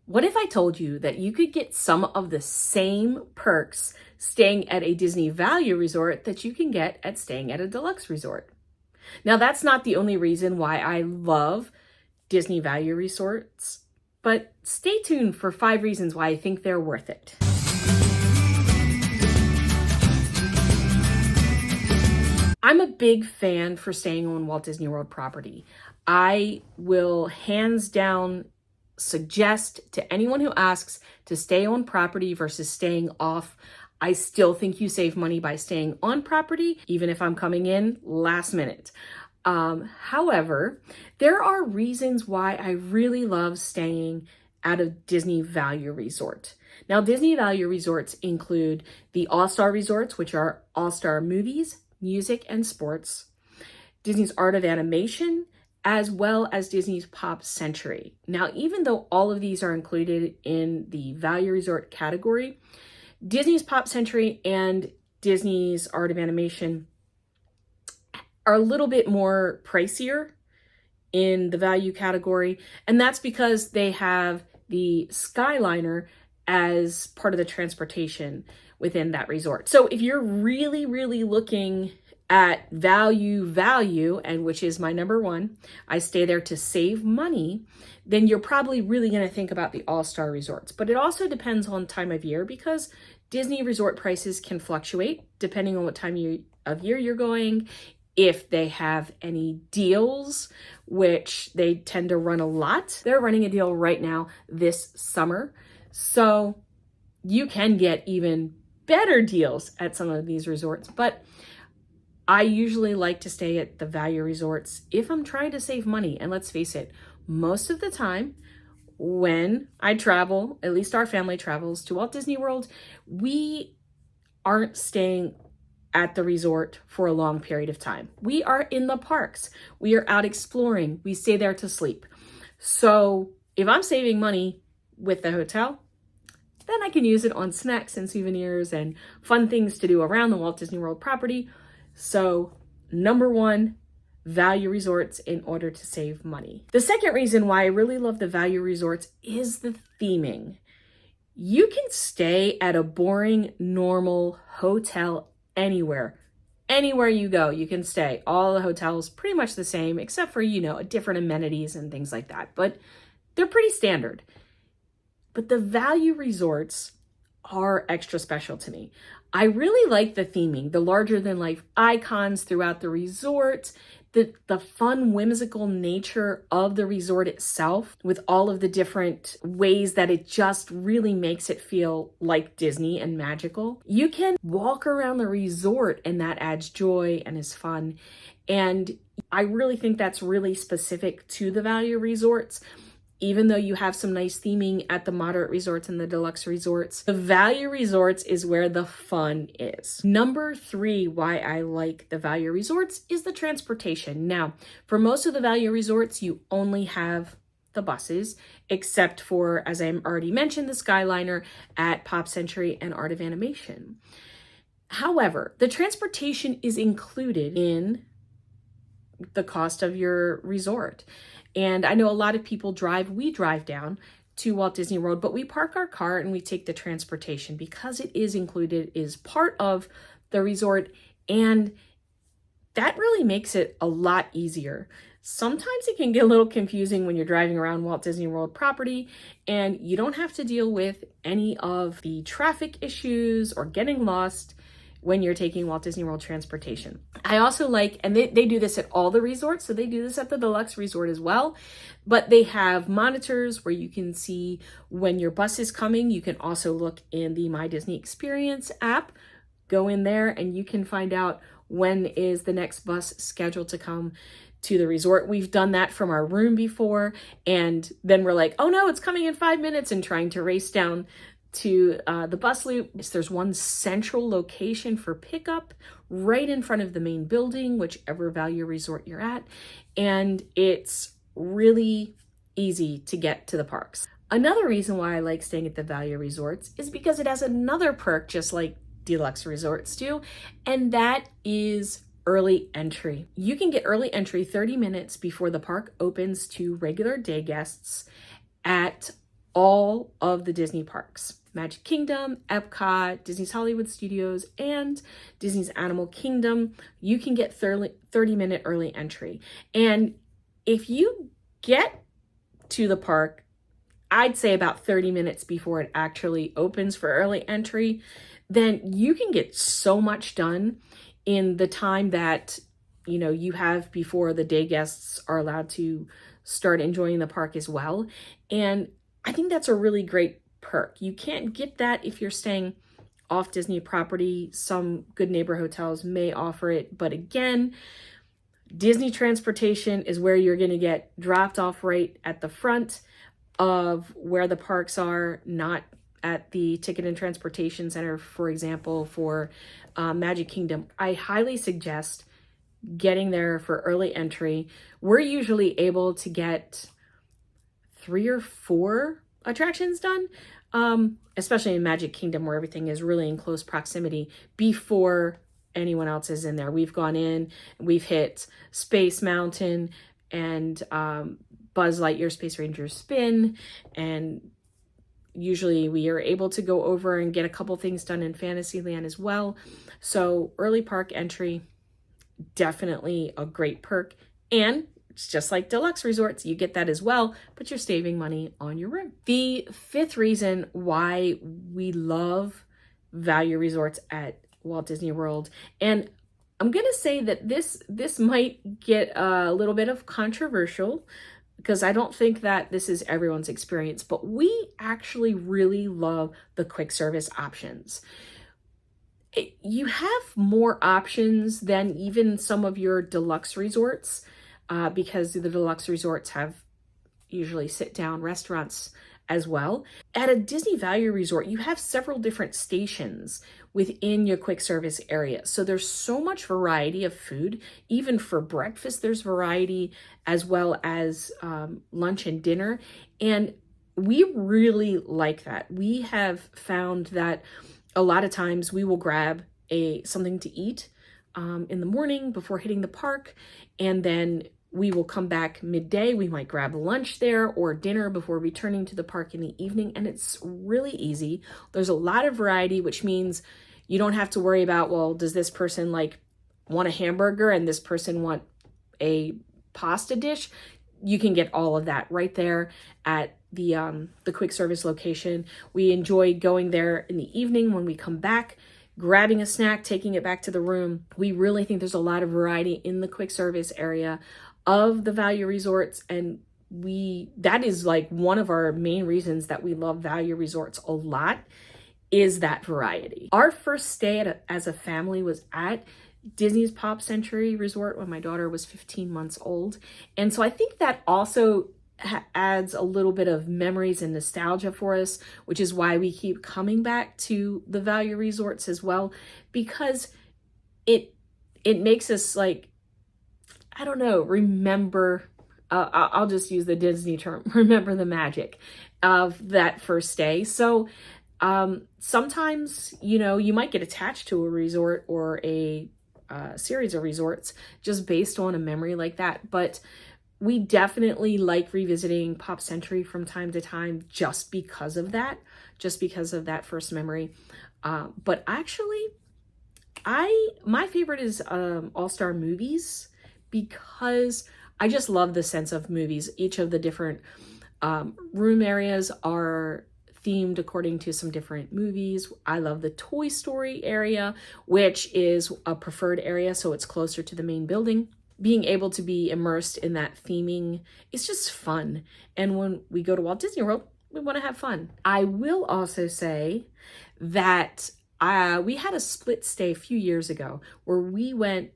What if I told you that you could get some of the same perks staying at a Disney Value Resort that you can get at staying at a deluxe resort? Now, that's not the only reason why I love Disney Value Resorts, but stay tuned for 5 reasons why I think they're worth it. I'm a big fan for staying on Walt Disney World property. I will hands down suggest to anyone who asks to stay on property versus staying off. I still think you save money by staying on property, even if I'm coming in last minute. However, there are reasons why I really love staying at a Disney Value Resort. Now, Disney Value Resorts include the All-Star Resorts, which are All-Star Movies, Music, and Sports, Disney's Art of Animation, as well as Disney's Pop Century. Now, even though all of these are included in the Value Resort category, Disney's Pop Century and Disney's Art of Animation are a little bit more pricier in the value category, and that's because they have the Skyliner as part of the transportation within that resort. So if you're really, really looking at value, and which is my number one, I stay there to save money, then you're probably really going to think about the All-Star Resorts. But it also depends on time of year, because Disney resort prices can fluctuate depending on what time of year you're going, if they have any deals, which they tend to run a lot. They're running a deal right now this summer, so you can get even better deals at some of these resorts. But I usually like to stay at the value resorts if I'm trying to save money. And let's face it, most of the time when I travel, at least our family travels to Walt Disney World, we aren't staying at the resort for a long period of time. We are in the parks. We are out exploring. We stay there to sleep. So if I'm saving money with the hotel, then I can use it on snacks and souvenirs and fun things to do around the Walt Disney World property. So number one, value resorts in order to save money. The second reason why I really love the value resorts is the theming. You can stay at a boring, normal hotel anywhere. Anywhere you go, you can stay. All the hotels pretty much the same, except for, different amenities and things like that. But they're pretty standard. But the value resorts are extra special to me. I really like the theming, the larger than life icons throughout the resort, the fun, whimsical nature of the resort itself, with all of the different ways that it just really makes it feel like Disney and magical. You can walk around the resort and that adds joy and is fun. And I really think that's really specific to the value resorts. Even though you have some nice theming at the moderate resorts and the deluxe resorts, the value resorts is where the fun is. Number 3, why I like the value resorts is the transportation. Now, for most of the value resorts, you only have the buses, except for, as I already mentioned, the Skyliner at Pop Century and Art of Animation. However, the transportation is included in the cost of your resort. And I know a lot of people we drive down to Walt Disney World, but we park our car and we take the transportation because it is included, is part of the resort. And that really makes it a lot easier. Sometimes it can get a little confusing when you're driving around Walt Disney World property and you don't have to deal with any of the traffic issues or getting lost when you're taking Walt Disney World transportation. I also like, and they do this at all the resorts, so they do this at the deluxe resort as well, but they have monitors where you can see when your bus is coming. You can also look in the My Disney Experience app, go in there and you can find out when is the next bus scheduled to come to the resort. We've done that from our room before, and then we're like, oh no, it's coming in 5 minutes, and trying to race down to the bus loop. There's one central location for pickup right in front of the main building, whichever value resort you're at, and it's really easy to get to the parks. Another reason why I like staying at the value resorts is because it has another perk just like deluxe resorts do, and that is early entry. You can get early entry 30 minutes before the park opens to regular day guests at all of the Disney parks. Magic Kingdom, Epcot, Disney's Hollywood Studios, and Disney's Animal Kingdom. You can get 30-minute early entry. And if you get to the park, I'd say about 30 minutes before it actually opens for early entry, then you can get so much done in the time that, you know, you have before the day guests are allowed to start enjoying the park as well. And I think that's a really great perk. You can't get that if you're staying off Disney property. Some good neighbor hotels may offer it, but again, Disney transportation is where you're going to get dropped off right at the front of where the parks are, not at the Ticket and Transportation Center, for example, for Magic Kingdom. I highly suggest getting there for early entry. We're usually able to get 3 or 4 attractions done, especially in Magic Kingdom where everything is really in close proximity before anyone else is in there. We've gone in, we've hit Space Mountain and Buzz Lightyear Space Ranger Spin, and usually we are able to go over and get a couple things done in Fantasyland as well. So early park entry, definitely a great perk. And it's just like deluxe resorts, you get that as well, but you're saving money on your room. The 5th reason why we love value resorts at Walt Disney World, and I'm gonna say that this might get a little bit of controversial because I don't think that this is everyone's experience, but we actually really love the quick service options. You have more options than even some of your deluxe resorts because the deluxe resorts have usually sit-down restaurants as well. At a Disney Value Resort, you have several different stations within your quick service area. So there's so much variety of food. Even for breakfast, there's variety as well as lunch and dinner. And we really like that. We have found that a lot of times we will grab something to eat in the morning before hitting the park, and then we will come back midday. We might grab lunch there or dinner before returning to the park in the evening, and it's really easy. There's a lot of variety, which means you don't have to worry about, well, does this person like want a hamburger and this person want a pasta dish? You can get all of that right there at the quick service location. We enjoy going there in the evening when we come back, grabbing a snack, taking it back to the room. We really think there's a lot of variety in the quick service area of the value resorts, and that is like one of our main reasons that we love value resorts a lot, is that variety. Our first stay as a family was at Disney's Pop Century Resort when my daughter was 15 months old, and so I think that also adds a little bit of memories and nostalgia for us, which is why we keep coming back to the value resorts as well, because it makes us, like, I don't know, remember, I'll just use the Disney term, remember the magic of that first day. So sometimes, you know, you might get attached to a resort or a series of resorts just based on a memory like that. But we definitely like revisiting Pop Century from time to time just because of that first memory. But actually, my favorite is All-Star Movies, because I just love the sense of movies. Each of the different room areas are themed according to some different movies. I love the Toy Story area, which is a preferred area, so it's closer to the main building. Being able to be immersed in that theming is just fun. And when we go to Walt Disney World, we want to have fun. I will also say that we had a split stay a few years ago where we went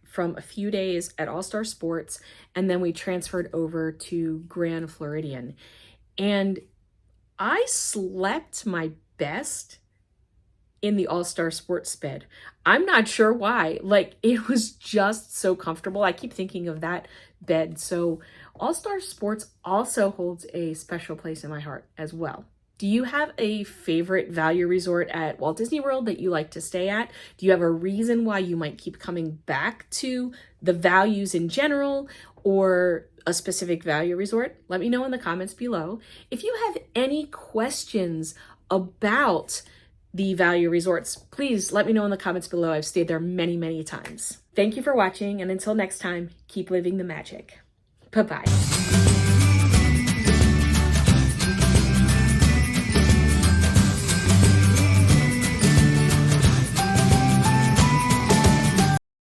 from a few days at All-Star Sports, and then we transferred over to Grand Floridian. And I slept my best in the All-Star Sports bed. I'm not sure why. Like, it was just so comfortable. I keep thinking of that bed. So All-Star Sports also holds a special place in my heart as well. Do you have a favorite value resort at Walt Disney World that you like to stay at? Do you have a reason why you might keep coming back to the values in general or a specific value resort? Let me know in the comments below. If you have any questions about the value resorts, please let me know in the comments below. I've stayed there many, many times. Thank you for watching, and until next time, keep living the magic. Bye-bye.